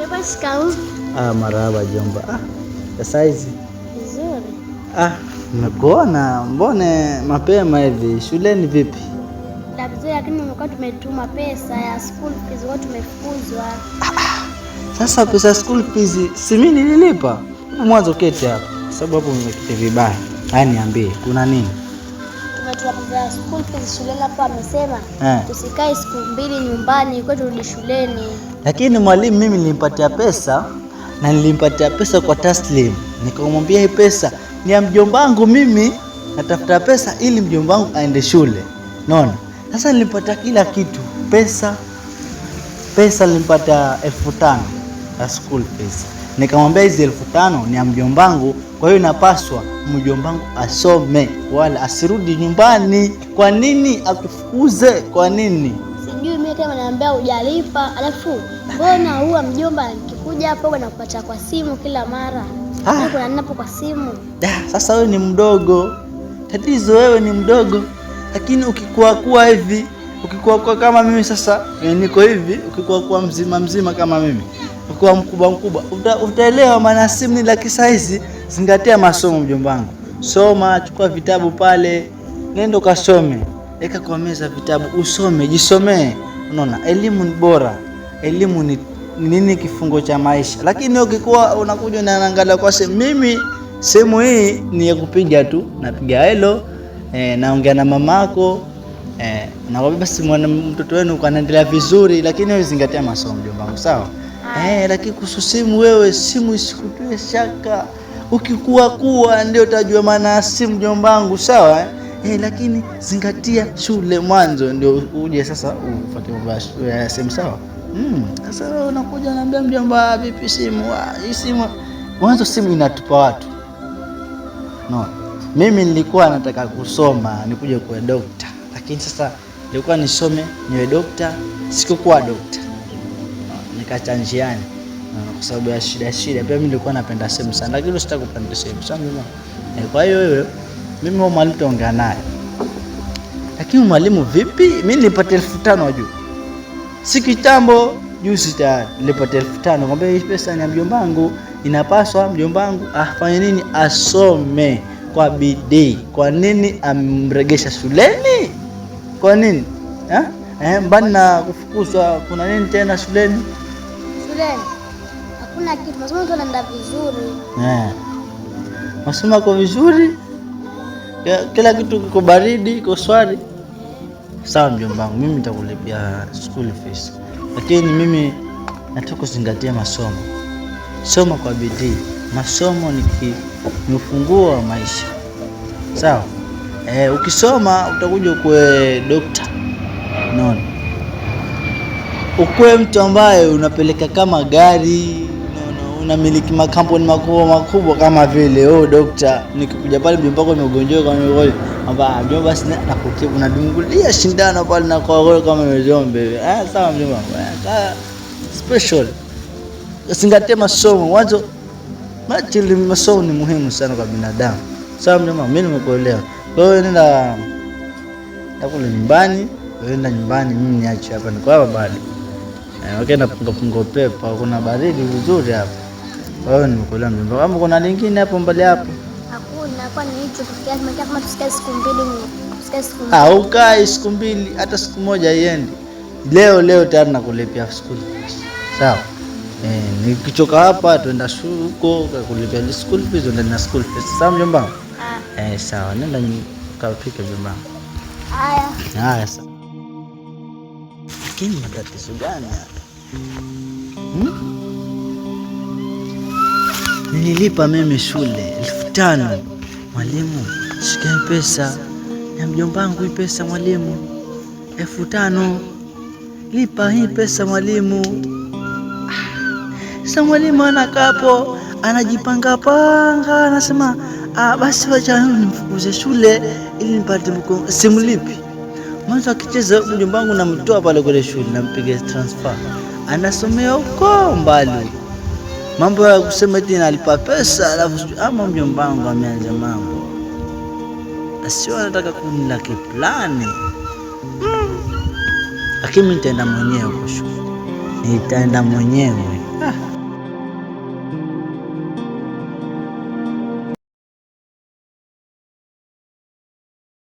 Mjomba, shikamoo. Marahaba jomba. Sasa hizi Vizuri. Nimekuona mbone mapema hivi. Shuleni vipi? La vizuri, lakini nimekuwa tumetuma pesa ya school fees, wao tumefukuzwa. Sasa pesa school fees si mimi nililipa? Mwanzo keti hapa. Sababu hapo umeketi vibaya. Haya niambie, kuna nini? Tumetoa pesa ya school fees shuleni, hapo amesema tusikae siku 2 nyumbani, kwetu turudi shuleni. Lakini mwalimu mimi nilimpatia pesa na nilimpatia pesa kwa taslim. Nikamwambia hii pesa ni ya mjomba wangu, mimi natafuta pesa ili mjomba wangu aende shule. Unaona? Sasa nilimpatia kila kitu. Pesa nilimpatia 1500 ya school fees. Nikamwambia hizi 1500 ni ya mjomba wangu, kwa hiyo inapaswa mjomba wangu asome wala asirudi nyumbani. Kwa nini akufukuze? Kwa nini? Sijui mimi kama naambia hujalipa, alafu mbona huwa mjomba nikikuja hapo na kupata kwa simu kila mara? Kuna ninapo kwa simu. Sasa wewe ni mdogo. Tatizo wewe ni mdogo. Lakini ukikuwa hivi, ukikuwa kama mimi sasa, niko hivi, ukikuwa mzima kama mimi, ukikuwa mkubwa, utaelewa maana simu ni la kisaizi. Zingatia masomo mjomba wangu. Soma, chukua vitabu pale, nenda kasome. Weka kwa meza vitabu, usome, jisomee. Unaona, elimu ni bora. Elimu ni nini? Kifungo cha maisha. Lakini ukikuwa unakuja na unaangalia kwa mimi sehemu hii ni ya kupiga tu, napiga hello, naongea na mamako, na basi mtoto wenu kanaendelea vizuri, lakini wewe zingatia masomo mjomba wangu, sawa? Lakini kuhusu simu, wewe simu isikutue shaka. Ukikuwa ndio utajua maana simu mjomba wangu, sawa? Lakini zingatia shule mwanzo ndio uje sasa ufuate mambo ya simu, sawa? Sasa wewe unakuja unaambia mjomba vipi simu? Hii simu mwanzo, simu inatupa watu. No. Mimi nilikuwa nataka kusoma nikuje kuwa dokta, lakini sasa nilikuwa nisome niwe dokta, sikuwa dokta. Nikacha njiani kwa sababu ya shida. Pia mimi nilikuwa napenda simu sana, lakini sitaki kupenda simu sana. Kwa hiyo wewe mimi wa mwalimu taongea naye. Lakini mwalimu vipi? Mimi nilipata 1500 wajua. Si kitambo, juzi tayari nilipata 1500. Ngombe hii pesa ni ya mjomba wangu, inapaswa mjomba wangu afanye nini? Asome kwa bidii. Kwa nini amregesha shuleni? Kwa nini? Mbali na kufukuzwa, kuna nini tena shuleni? Shuleni hakuna kitu, masomo yanaenda vizuri. Masomo yako vizuri? Kila kitu kiko baridi, kiko swali. Sawa mjomba wangu, mimi nitakulipia school fees. Lakini mimi nataka kuzingatia masomo. Soma kwa bidii. Masomo ni ufunguo wa maisha. Sawa? Ukisoma utakuja kuwe dokta. Unaona? Ukuwe mtu ambaye unapeleka kama gari, unamiliki makampuni makubwa kama vile dokta. Nikikuja pale mjomba wako amegonjeka kama wewe, amba mjomba basi nakutibu, unadungulia shindano pale na kwa kama mjombe. Sawa mjomba wangu. Special. Zingatia masomo mwanzo. Masomo ni muhimu sana kwa binadamu. Sawa mjomba, mimi nimekuelewa. Wewe nenda kule nyumbani, mimi niache hapa, niko hapa bado. Wakaenda punga pepa, kuna baridi vizuri hapa. Wewe nimekuelewa mjomba. Kama kuna lingine hapo mbali hapo? Hakuna, kwa nini hicho kufikia kama tusikae siku 2 ukai siku 2, hata siku moja iende. Leo tayari nakulipia school fees. Sawa? Nikichoka hapa tuenda huko kulipia school fees, ndio na school fees. Sawa mjomba? Sawa, nenda kapike mjomba. Haya sawa. Lakini matatizo gani hapa? Nilipa mimi shule 1500. Mwalimu, shika pesa ya mjomba wangu, hii pesa mwalimu 1500. Lipa hii pesa mwalimu. Sasa mwalimu anakapo anajipanga, anasema basi wacha nimfukuze shule ili nipate mkongo. Simulipi. Mwanzo akicheza mjomba wangu namtoa pale kule shule, nampiga transfer. Anasomea huko mbali. Mambo ya kusema eti nalipa pesa alafu mjomba wangu ameanza mambo. Asio anataka kunilaki plani. Lakini nitaenda mwenyewe kwa shule. Nitaenda mwenyewe.